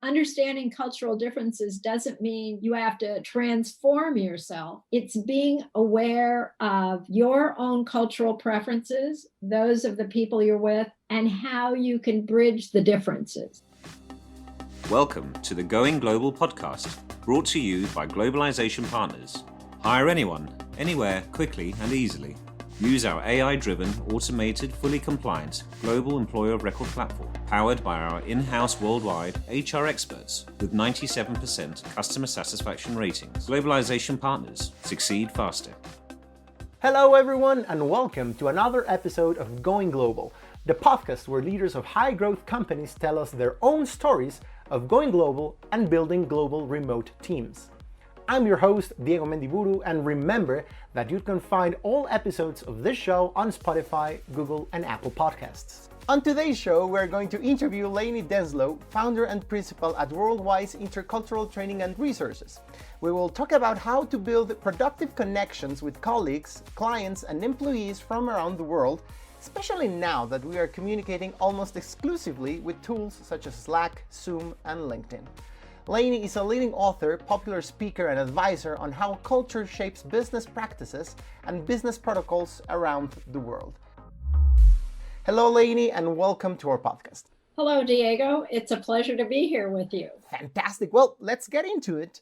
understanding cultural differences doesn't mean you have to transform yourself. It's being aware of your own cultural preferences, those of the people you're with, and how you can bridge the differences. Welcome to the Going Global podcast, brought to you by Globalization Partners. Hire anyone, anywhere, quickly and easily. Use our AI-driven, automated, fully compliant global employer of record platform, powered by our in-house worldwide HR experts with 97% customer satisfaction ratings. Globalization Partners. Succeed faster. Hello everyone and welcome to another episode of Going Global, the podcast where leaders of high-growth companies tell us their own stories of going global and building global remote teams. I'm your host, Diego Mendiburu, and remember that you can find all episodes of this show on Spotify, Google, and Apple Podcasts. On today's show, we're going to interview Lanie Denslow, founder and principal at Worldwide's Intercultural Training and Resources. We will talk about how to build productive connections with colleagues, clients, and employees from around the world, especially now that we are communicating almost exclusively with tools such as Slack, Zoom, and LinkedIn. Lanie is a leading author, popular speaker, and advisor on how culture shapes business practices and business protocols around the world. Hello, Lanie, and welcome to our podcast. Hello, Diego. It's a pleasure to be here with you. Fantastic. Well, let's get into it.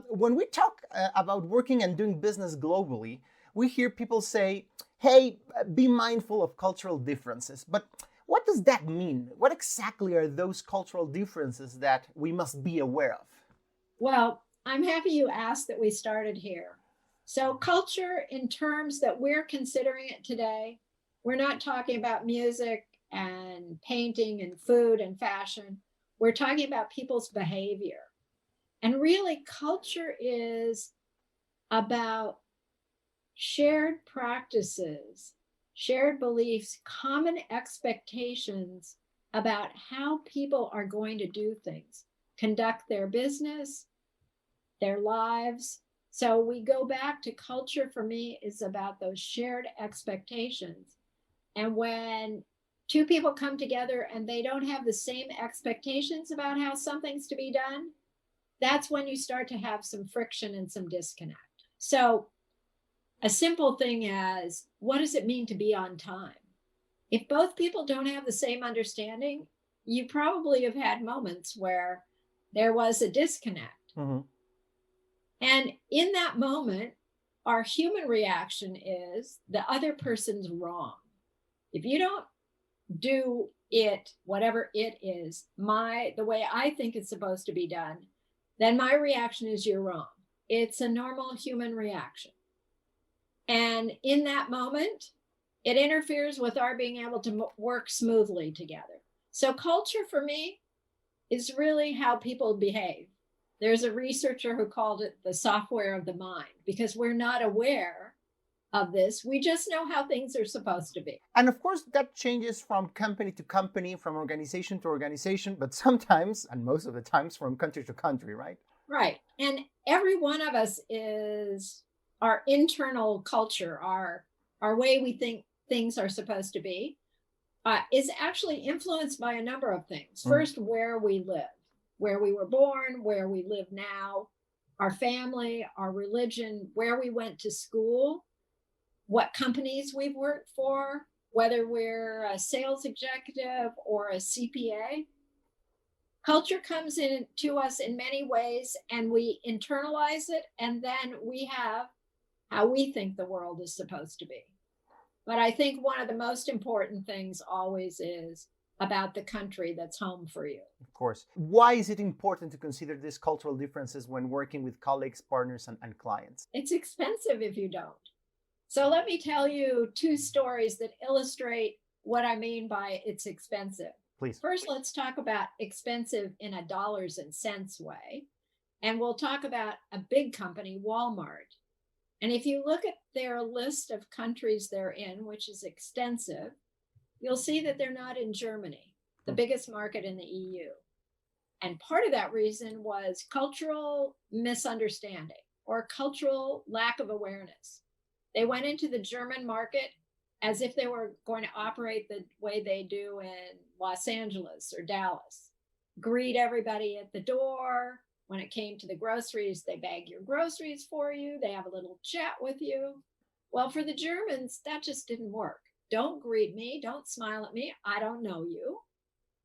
When we talk about working and doing business globally, we hear people say, hey, be mindful of cultural differences. But what does that mean? What exactly are those cultural differences that we must be aware of? Well, I'm happy you asked that we started here. So culture, in terms that we're considering it today, we're not talking about music and painting and food and fashion. We're talking about people's behavior. And really, culture is about shared practices, shared beliefs, common expectations about how people are going to do things, conduct their business, their lives. So we go back to culture, for me, is about those shared expectations. And when two people come together and they don't have the same expectations about how something's to be done, that's when you start to have some friction and some disconnect. So a simple thing as, what does it mean to be on time? If both people don't have the same understanding, you probably have had moments where there was a disconnect. Mm-hmm. And in that moment, our human reaction is the other person's wrong. If you don't do it, whatever it is, the way I think it's supposed to be done, then my reaction is you're wrong. It's a normal human reaction. And in that moment, it interferes with our being able to work smoothly together. So culture for me is really how people behave. There's a researcher who called it the software of the mind, because we're not aware of this. We just know how things are supposed to be. And of course, that changes from company to company, from organization to organization, but sometimes, and most of the times, from country to country, right? Right. And every one of us is our internal culture, our way we think things are supposed to be, is actually influenced by a number of things. First, where we live, where we were born, where we live now, our family, our religion, where we went to school, what companies we've worked for, whether we're a sales executive or a CPA. Culture comes in to us in many ways, and we internalize it, and then we have how we think the world is supposed to be. But I think one of the most important things always is about the country that's home for you. Of course. Why is it important to consider these cultural differences when working with colleagues, partners, and clients? It's expensive if you don't. So let me tell you two stories that illustrate what I mean by it's expensive. Please. First, let's talk about expensive in a dollars and cents way. And we'll talk about a big company, Walmart. And if you look at their list of countries they're in, which is extensive, you'll see that they're not in Germany, the biggest market in the EU. And part of that reason was cultural misunderstanding or cultural lack of awareness. They went into the German market as if they were going to operate the way they do in Los Angeles or Dallas. greet everybody at the door. When it came to the groceries, they bag your groceries for you. They have a little chat with you. Well, for the Germans, that just didn't work. Don't greet me. Don't smile at me. I don't know you.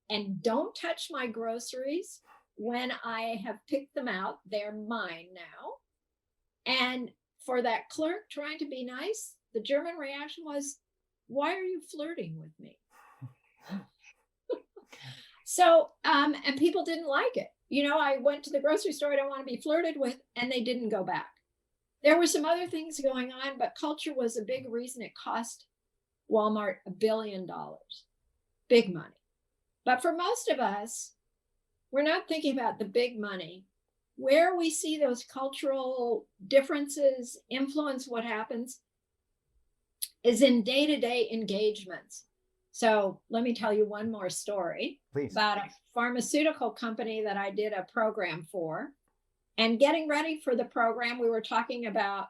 And don't touch my groceries when I have picked them out. They're mine now. And for that clerk trying to be nice, the German reaction was, why are you flirting with me? So, and people didn't like it. I went to the grocery store, I don't want to be flirted with, and they didn't go back. There were some other things going on, but culture was a big reason it cost Walmart $1 billion. Big money. But for most of us, we're not thinking about the big money. Where we see those cultural differences influence what happens is in day-to-day engagements. So let me tell you one more story. Please. About a pharmaceutical company that I did a program for. And getting ready for the program, we were talking about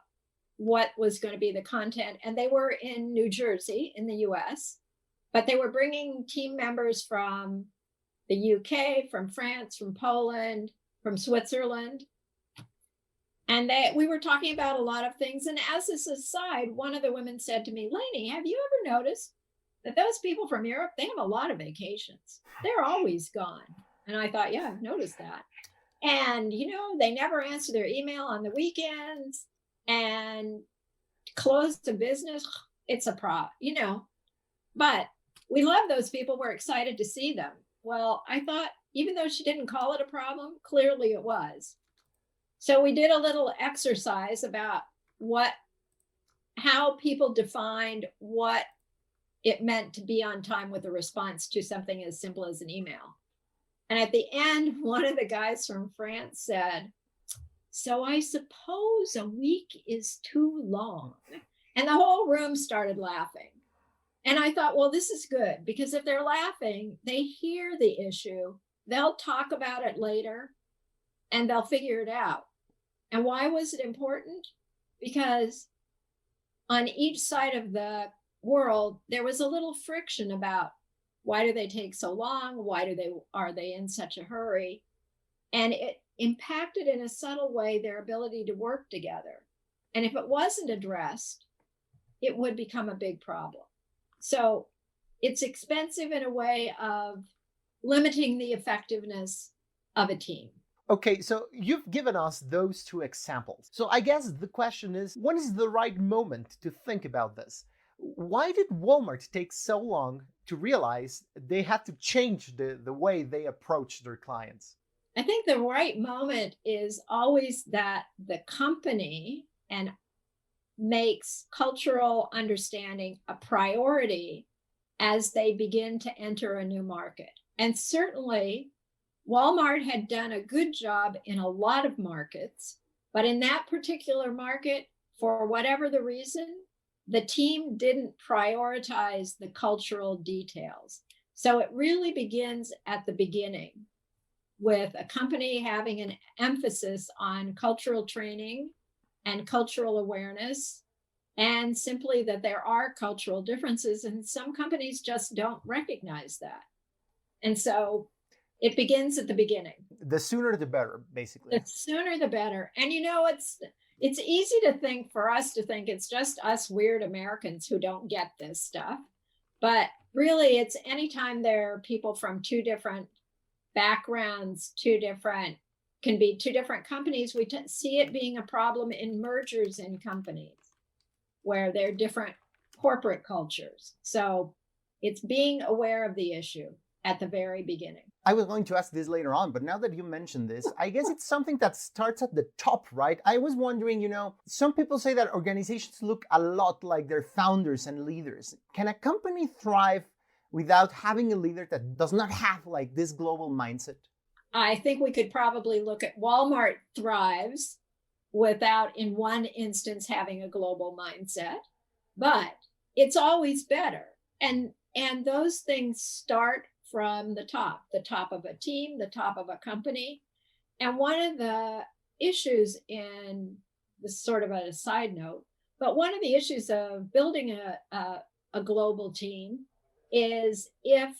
what was going to be the content. And they were in New Jersey in the US, but they were bringing team members from the UK, from France, from Poland, from Switzerland. And we were talking about a lot of things. And as this aside, one of the women said to me, Lanie, have you ever noticed that those people from Europe, they have a lot of vacations. They're always gone. And I thought, yeah, I've noticed that. And, they never answer their email on the weekends and close to business. It's a problem, but we love those people. We're excited to see them. Well, I thought, even though she didn't call it a problem, clearly it was. So we did a little exercise about how people defined what it meant to be on time with a response to something as simple as an email. And at the end, one of the guys from France said, so I suppose a week is too long. And the whole room started laughing. And I thought, well, this is good, because if they're laughing, they hear the issue, they'll talk about it later, and they'll figure it out. And why was it important? Because on each side of the world, there was a little friction about why do they take so long? Why are they in such a hurry? And it impacted in a subtle way their ability to work together. And if it wasn't addressed, it would become a big problem. So it's expensive in a way of limiting the effectiveness of a team. Okay, so you've given us those two examples. So I guess the question is, when is the right moment to think about this? Why did Walmart take so long to realize they had to change the way they approach their clients? I think the right moment is always that the company makes cultural understanding a priority as they begin to enter a new market. And certainly, Walmart had done a good job in a lot of markets, but in that particular market, for whatever the reason, the team didn't prioritize the cultural details. So it really begins at the beginning with a company having an emphasis on cultural training and cultural awareness, and simply that there are cultural differences, and some companies just don't recognize that. And so it begins at the beginning. The sooner the better, basically. The sooner the better. And it's easy for us to think it's just us weird Americans who don't get this stuff. But really, it's anytime there are people from two different backgrounds, can be two different companies, we see it being a problem in mergers in companies where they're different corporate cultures. So it's being aware of the issue at the very beginning. I was going to ask this later on, but now that you mentioned this, I guess it's something that starts at the top, right? I was wondering, some people say that organizations look a lot like their founders and leaders. Can a company thrive without having a leader that does not have this global mindset? I think we could probably look at Walmart thrives without, in one instance, having a global mindset, but it's always better. And those things start from the top of a team, the top of a company. And one of the issues in this sort of a side note, but one of the issues of building a global team is if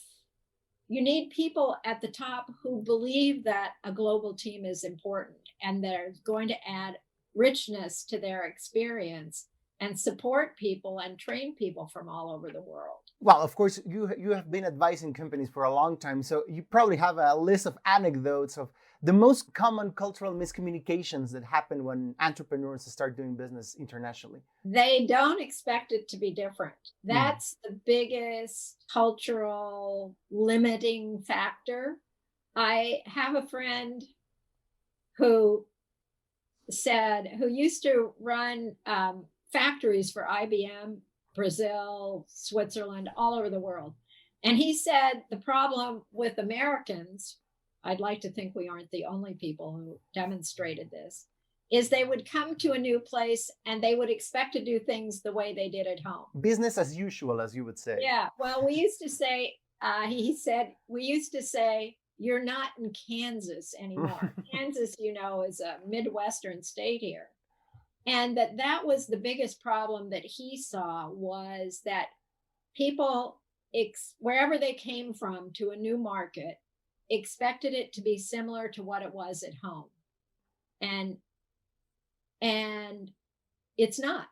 you need people at the top who believe that a global team is important and they're going to add richness to their experience and support people and train people from all over the world. Well, of course, you have been advising companies for a long time, so you probably have a list of anecdotes of the most common cultural miscommunications that happen when entrepreneurs start doing business internationally. They don't expect it to be different. That's the biggest cultural limiting factor. I have a friend who used to run factories for IBM, Brazil, Switzerland, all over the world. And he said the problem with Americans, I'd like to think we aren't the only people who demonstrated this, is they would come to a new place and they would expect to do things the way they did at home. Business as usual, as you would say. Yeah, well, we used to say, you're not in Kansas anymore. Kansas, is a Midwestern state here. And that was the biggest problem that he saw, was that people, wherever they came from to a new market, expected it to be similar to what it was at home. And it's not.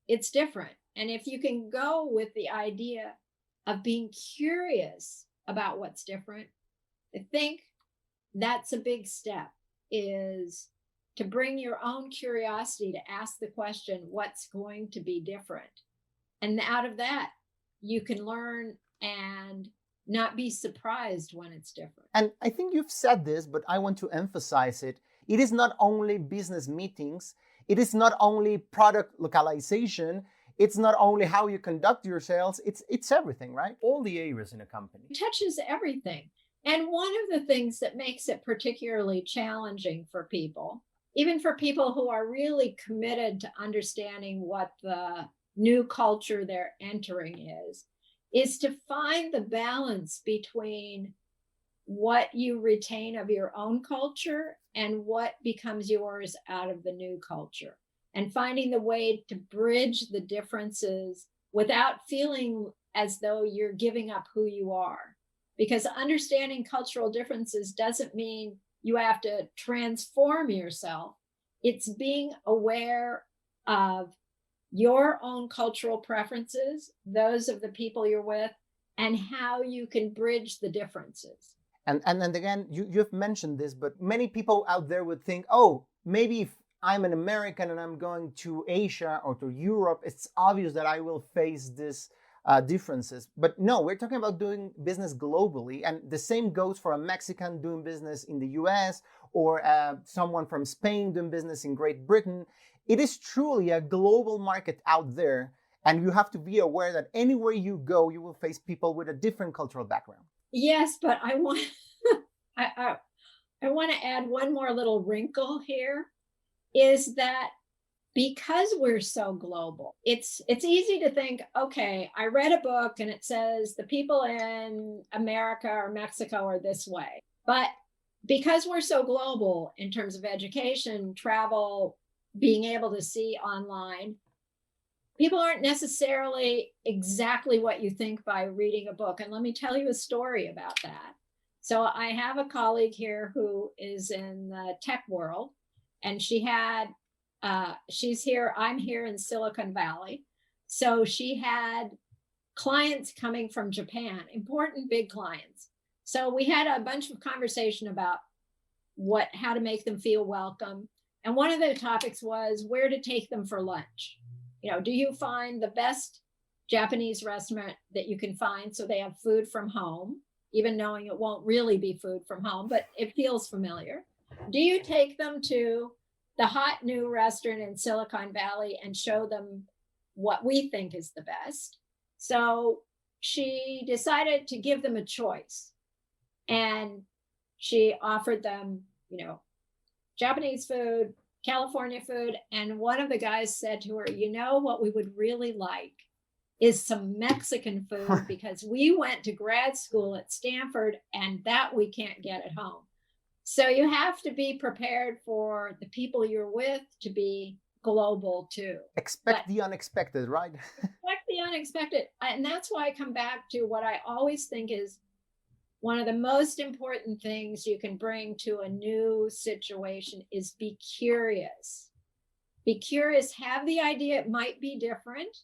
It's different. And if you can go with the idea of being curious about what's different, I think that's a big step, is to bring your own curiosity to ask the question, what's going to be different? And out of that, you can learn and not be surprised when it's different. And I think you've said this, but I want to emphasize it. It is not only business meetings. It is not only product localization. It's not only how you conduct your sales. It's everything, right? All the areas in a company. It touches everything. And one of the things that makes it particularly challenging for people, even for people who are really committed to understanding what the new culture they're entering is to find the balance between what you retain of your own culture and what becomes yours out of the new culture, and finding the way to bridge the differences without feeling as though you're giving up who you are. Because understanding cultural differences doesn't mean you have to transform yourself. It's being aware of your own cultural preferences, those of the people you're with, and how you can bridge the differences. And again, you've mentioned this, but many people out there would think, oh, maybe if I'm an American and I'm going to Asia or to Europe, it's obvious that I will face this differences. But no, we're talking about doing business globally. And the same goes for a Mexican doing business in the US, or someone from Spain doing business in Great Britain. It is truly a global market out there. And you have to be aware that anywhere you go, you will face people with a different cultural background. Yes, but I want I want to add one more little wrinkle here, is that because we're so global, it's easy to think, okay, I read a book and it says the people in America or Mexico are this way. But because we're so global in terms of education, travel, being able to see online, people aren't necessarily exactly what you think by reading a book. And let me tell you a story about that. So I have a colleague here who is in the tech world, and she's here, I'm here in Silicon Valley. So she had clients coming from Japan, important big clients. So we had a bunch of conversation about how to make them feel welcome. And one of the topics was where to take them for lunch. Do you find the best Japanese restaurant that you can find so they have food from home, even knowing it won't really be food from home, but it feels familiar? Do you take them to the hot new restaurant in Silicon Valley and show them what we think is the best? So she decided to give them a choice. And she offered them, Japanese food, California food. And one of the guys said to her, what we would really like is some Mexican food, because we went to grad school at Stanford and that we can't get at home. So you have to be prepared for the people you're with to be global too. Expect the unexpected, right? Expect the unexpected. And that's why I come back to what I always think is one of the most important things you can bring to a new situation is be curious. Be curious, have the idea it might be different,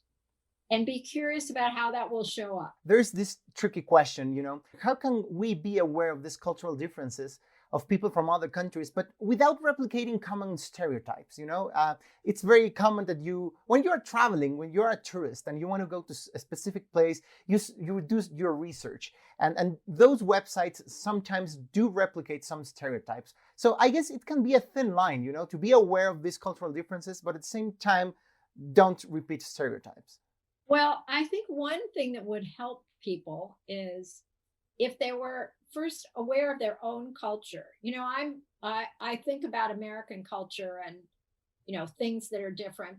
and be curious about how that will show up. There's this tricky question, how can we be aware of these cultural differences of people from other countries, but without replicating common stereotypes? It's very common that when you're traveling, when you're a tourist and you want to go to a specific place, you do your research. And those websites sometimes do replicate some stereotypes. So I guess it can be a thin line, to be aware of these cultural differences, but at the same time, don't repeat stereotypes. Well, I think one thing that would help people is if they were first aware of their own culture. I think about American culture and things that are different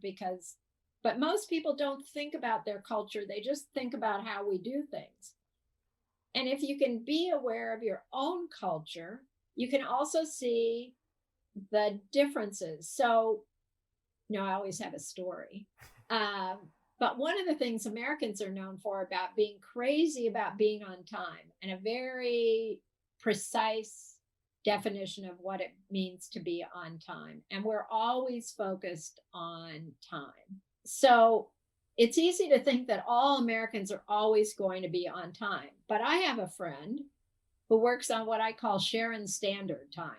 but most people don't think about their culture. They just think about how we do things. And if you can be aware of your own culture, you can also see the differences. So, I always have a story. But one of the things Americans are known for about being crazy about being on time and a very precise definition of what it means to be on time. And we're always focused on time. So it's easy to think that all Americans are always going to be on time. But I have a friend who works on what I call Sharon Standard Time.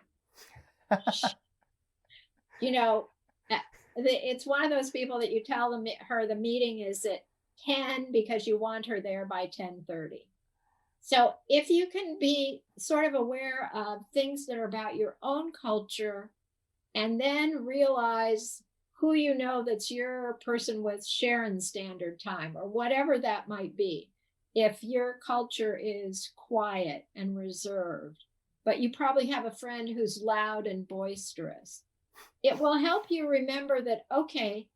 It's one of those people that you tell her the meeting is at 10 because you want her there by 10:30. So if you can be sort of aware of things that are about your own culture and then realize who that's your person with Sharon Standard Time or whatever that might be. If your culture is quiet and reserved, but you probably have a friend who's loud and boisterous, it will help you remember that, okay,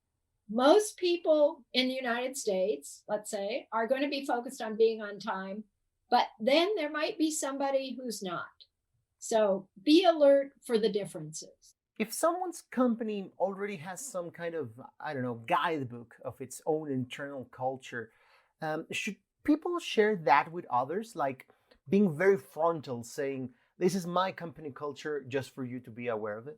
most people in the United States, let's say, are going to be focused on being on time, but then there might be somebody who's not. So be alert for the differences. If someone's company already has some kind of, guidebook of its own internal culture, should people share that with others? Like being very frontal, saying, this is my company culture, just for you to be aware of it?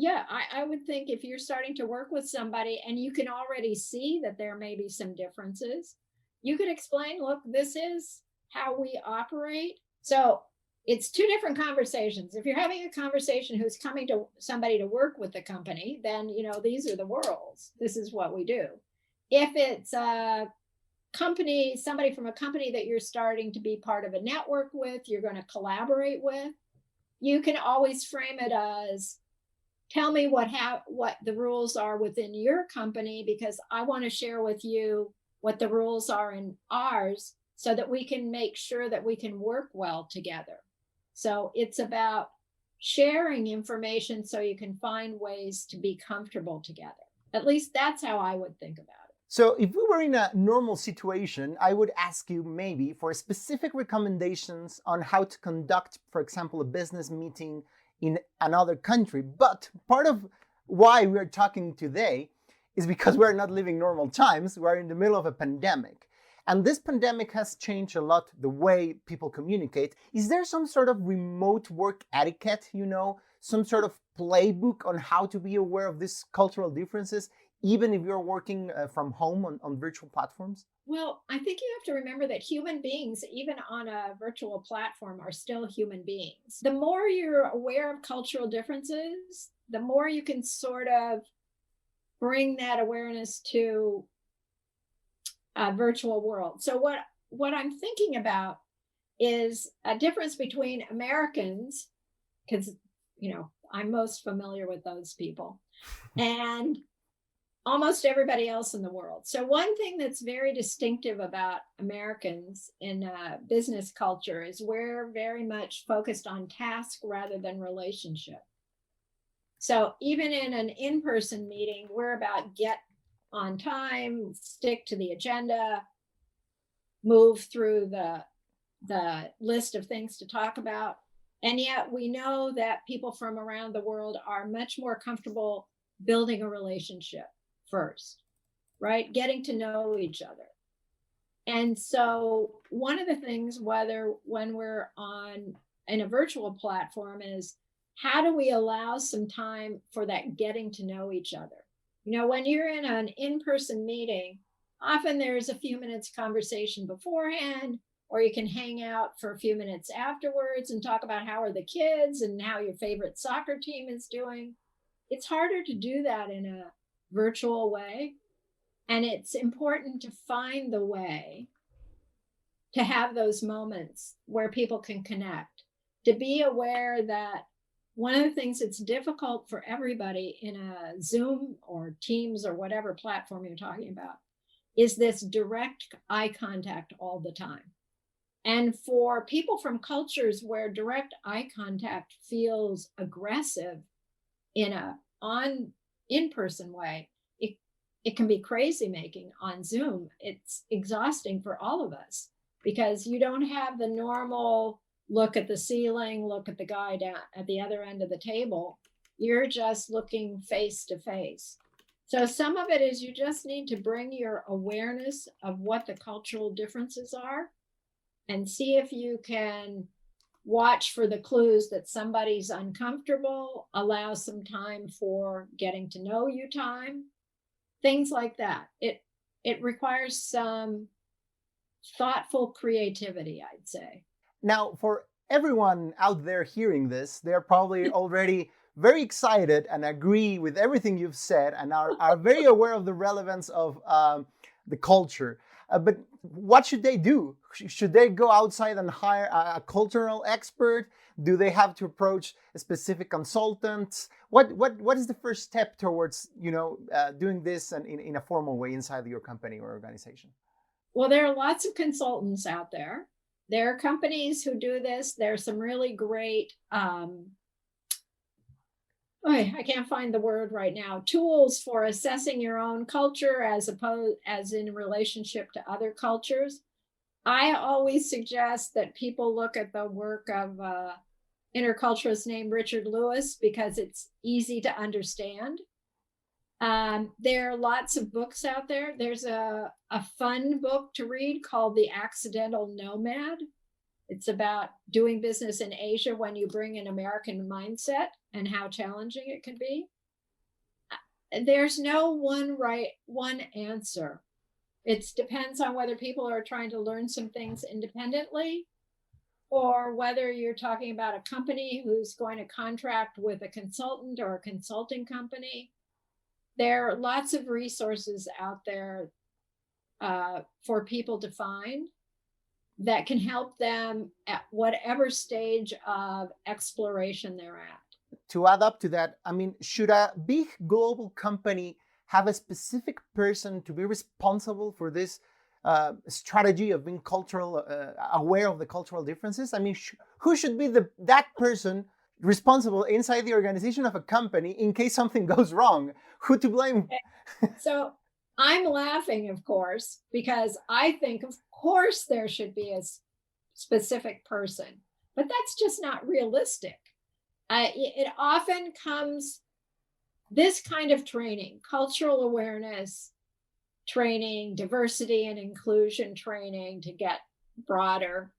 Yeah, I would think if you're starting to work with somebody and you can already see that there may be some differences, you could explain, look, this is how we operate. So it's two different conversations. If you're having a conversation who's coming to somebody to work with the company, then, these are the roles. This is what we do. If it's a company, somebody from a company that you're starting to be part of a network with, you're going to collaborate with, you can always frame it as, tell me what the rules are within your company, because I want to share with you what the rules are in ours so that we can make sure that we can work well together. So it's about sharing information so you can find ways to be comfortable together. At least that's how I would think about it. So if we were in a normal situation, I would ask you maybe for specific recommendations on how to conduct, for example, a business meeting in another country. But part of why we're talking today is because we're not living normal times. We're in the middle of a pandemic. And this pandemic has changed a lot the way people communicate. Is there some sort of remote work etiquette, some sort of playbook on how to be aware of these cultural differences, even if you're working from home on virtual platforms? Well, I think you have to remember that human beings, even on a virtual platform, are still human beings. The more you're aware of cultural differences, the more you can sort of bring that awareness to a virtual world. So what I'm thinking about is a difference between Americans, because, I'm most familiar with those people, and almost everybody else in the world. So one thing that's very distinctive about Americans in business culture is we're very much focused on task rather than relationship. So even in an in-person meeting, we're about get on time, stick to the agenda, move through the list of things to talk about. And yet we know that people from around the world are much more comfortable building a relationship first, right? Getting to know each other. And so one of the things, when we're in a virtual platform, is how do we allow some time for that getting to know each other? When you're in an in-person meeting, often there's a few minutes conversation beforehand, or you can hang out for a few minutes afterwards and talk about how are the kids and how your favorite soccer team is doing. It's harder to do that in a virtual way. And it's important to find the way to have those moments where people can connect, to be aware that one of the things that's difficult for everybody in a Zoom or Teams or whatever platform you're talking about is this direct eye contact all the time. And for people from cultures where direct eye contact feels aggressive in in-person way, it can be crazy making on Zoom. It's exhausting for all of us because you don't have the normal look at the ceiling, look at the guy down at the other end of the table. You're just looking face to face. So some of it is you just need to bring your awareness of what the cultural differences are and see if you can watch for the clues that somebody's uncomfortable, allow some time for getting to know you time, things like that. It requires some thoughtful creativity, I'd say. Now, for everyone out there hearing this, they're probably already very excited and agree with everything you've said and are very aware of the relevance of the culture. But what should they do? Should they go outside and hire a cultural expert? Do they have to approach a specific consultant? What is the first step towards doing this and in a formal way inside your company or organization? Well, there are lots of consultants out there. There are companies who do this. There's some really great, I can't find the word right now, tools for assessing your own culture as in relationship to other cultures. I always suggest that people look at the work of interculturalist named Richard Lewis because it's easy to understand. There are lots of books out there. There's a fun book to read called The Accidental Nomad. It's about doing business in Asia when you bring an American mindset and how challenging it can be. There's no one answer. It depends on whether people are trying to learn some things independently or whether you're talking about a company who's going to contract with a consultant or a consulting company. There are lots of resources out there for people to find that can help them at whatever stage of exploration they're at. To add up to that, I mean, should a big global company have a specific person to be responsible for this strategy of being aware of the cultural differences? I mean, who should be that person responsible inside the organization of a company in case something goes wrong? Who to blame? So I'm laughing, of course, because I think, of course, there should be a specific person, but that's just not realistic. It often comes, this kind of training, cultural awareness training, diversity and inclusion training to get broader,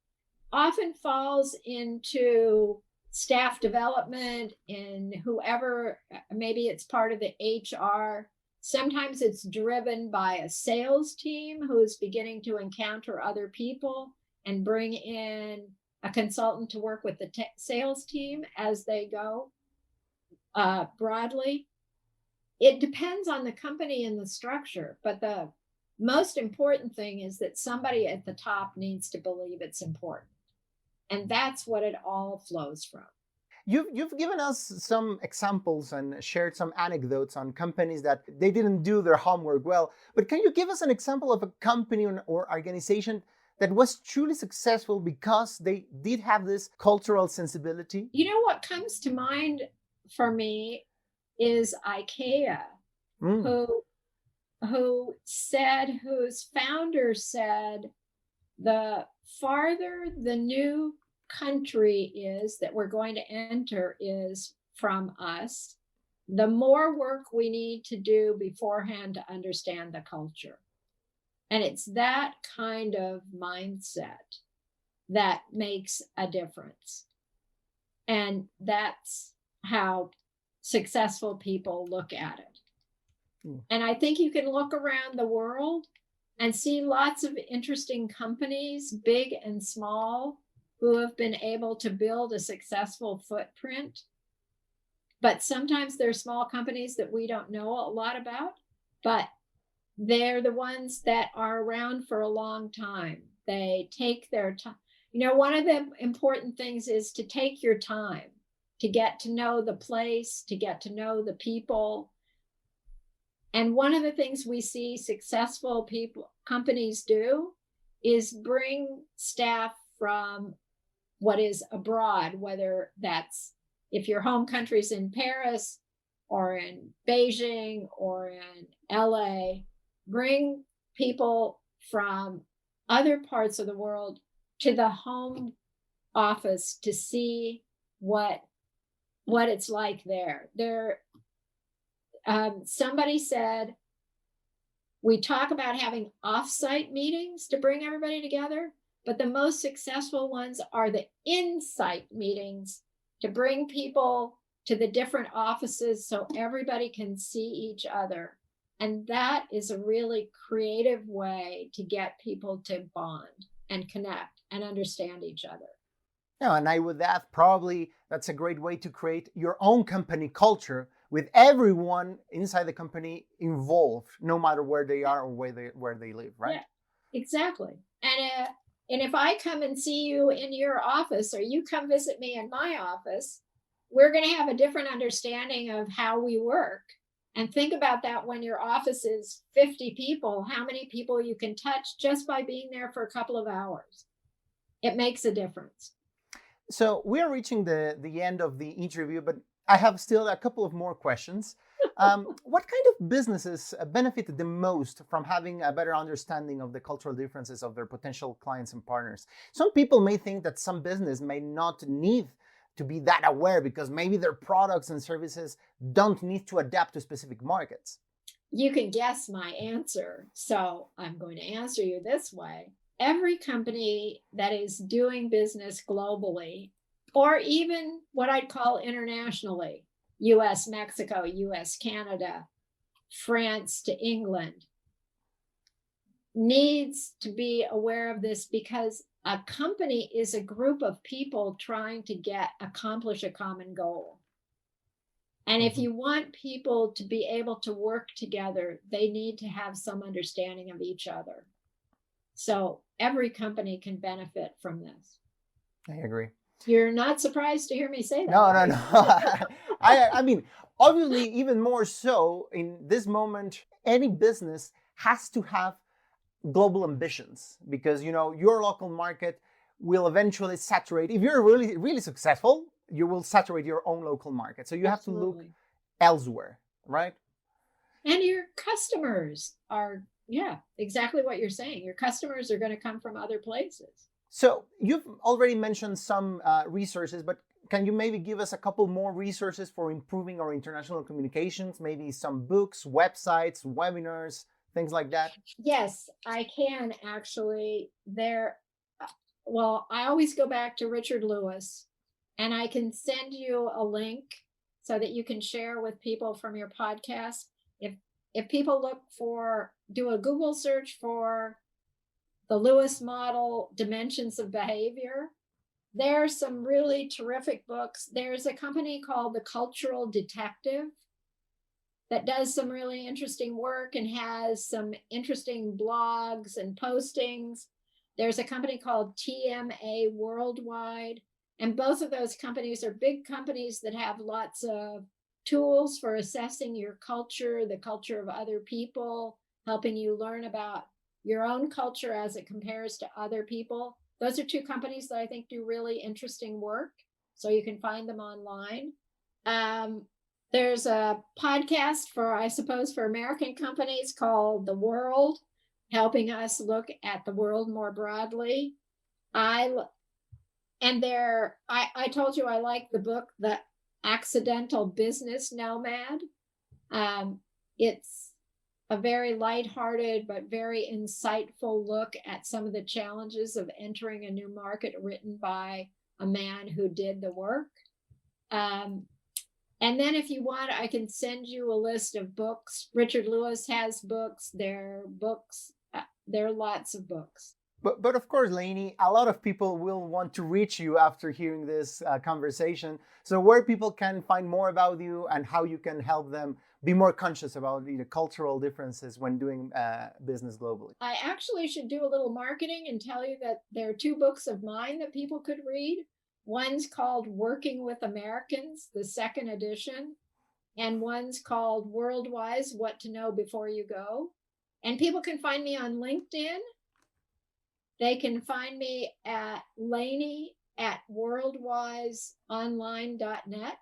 often falls into staff development in whoever, maybe it's part of the HR. Sometimes it's driven by a sales team who's beginning to encounter other people and bring in a consultant to work with the sales team as they go broadly. It depends on the company and the structure, but the most important thing is that somebody at the top needs to believe it's important. And that's what it all flows from. You've given us some examples and shared some anecdotes on companies that they didn't do their homework well. But can you give us an example of a company or organization that was truly successful because they did have this cultural sensibility? You know what comes to mind for me is IKEA, whose founder said, the farther the new country is that we're going to enter is from us, the more work we need to do beforehand to understand the culture. And it's that kind of mindset that makes a difference. And that's how successful people look at it. And I think you can look around the world and see lots of interesting companies, big and small, who have been able to build a successful footprint. But sometimes they're small companies that we don't know a lot about, but they're the ones that are around for a long time. They take their time. You know, one of the important things is to take your time to get to know the place, to get to know the people. And one of the things we see successful companies do is bring staff from what is abroad, whether that's if your home country's in Paris or in Beijing or in LA, bring people from other parts of the world to the home office to see what it's like there. Somebody said, we talk about having offsite meetings to bring everybody together, but the most successful ones are the in-site meetings to bring people to the different offices so everybody can see each other. And that is a really creative way to get people to bond and connect and understand each other. No, and I would add probably that's a great way to create your own company culture with everyone inside the company involved, no matter where they are or where they live, right? Yeah, exactly. And if I come and see you in your office or you come visit me in my office, we're going to have a different understanding of how we work. And think about that when your office is 50 people, how many people you can touch just by being there for a couple of hours. It makes a difference. So we are reaching the end of the interview, but I have still a couple of more questions. What kind of businesses benefit the most from having a better understanding of the cultural differences of their potential clients and partners? Some people may think that some business may not need to be that aware because maybe their products and services don't need to adapt to specific markets. You can guess my answer, so I'm going to answer you this way. Every company that is doing business globally, or even what I'd call internationally, US, Mexico, US, Canada, France to England, needs to be aware of this because a company is a group of people trying to accomplish a common goal. And if you want people to be able to work together, they need to have some understanding of each other. So every company can benefit from this. I agree. You're not surprised to hear me say that. No, right? no. I mean, obviously, even more so in this moment, any business has to have global ambitions because, you know, your local market will eventually saturate. If you're really, really successful, you will saturate your own local market. So you have to look elsewhere, right? And your customers are, yeah, exactly what you're saying. Your customers are going to come from other places. So you've already mentioned some resources, but can you maybe give us a couple more resources for improving our international communications? Maybe some books, websites, webinars, things like that? Yes, I can actually. Well, I always go back to Richard Lewis, and I can send you a link so that you can share with people from your podcast. If people do a Google search for the Lewis model, dimensions of behavior, there's some really terrific books. There's a company called The Cultural Detective that does some really interesting work and has some interesting blogs and postings. There's a company called TMA Worldwide. And both of those companies are big companies that have lots of tools for assessing your culture, the culture of other people, helping you learn about your own culture as it compares to other people. Those are two companies that I think do really interesting work. So you can find them online. There's a podcast for American companies called The World, helping us look at the world more broadly. I told you I like the book, The Accidental Business Nomad. a very lighthearted but very insightful look at some of the challenges of entering a new market, written by a man who did the work. And then if you want, I can send you a list of books. Richard Lewis has books. There are lots of books. But of course, Lanie, a lot of people will want to reach you after hearing this conversation. So where people can find more about you and how you can help them be more conscious about the cultural differences when doing business globally. I actually should do a little marketing and tell you that there are 2 books of mine that people could read. One's called Working with Americans, the 2nd edition, and one's called Worldwise, What to Know Before You Go. And people can find me on LinkedIn. They can find me at Lanie@worldwiseonline.net.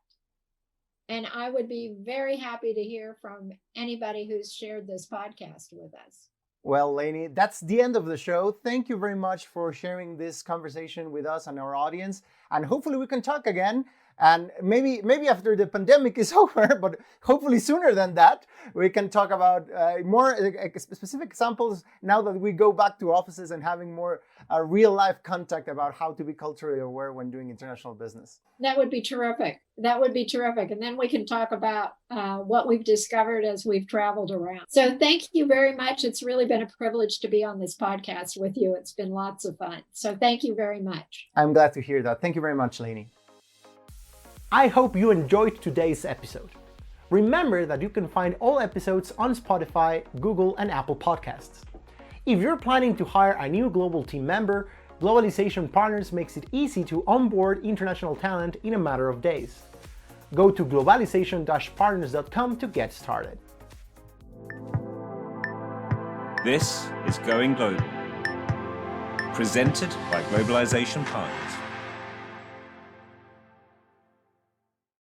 And I would be very happy to hear from anybody who's shared this podcast with us. Well, Lanie, that's the end of the show. Thank you very much for sharing this conversation with us and our audience. And hopefully we can talk again. And maybe after the pandemic is over, but hopefully sooner than that, we can talk about more specific examples now that we go back to offices and having more real life contact about how to be culturally aware when doing international business. That would be terrific. And then we can talk about what we've discovered as we've traveled around. So thank you very much. It's really been a privilege to be on this podcast with you. It's been lots of fun. So thank you very much. I'm glad to hear that. Thank you very much, Lanie. I hope you enjoyed today's episode. Remember that you can find all episodes on Spotify, Google, and Apple Podcasts. If you're planning to hire a new global team member, Globalization Partners makes it easy to onboard international talent in a matter of days. Go to globalization-partners.com to get started. This is Going Global, presented by Globalization Partners.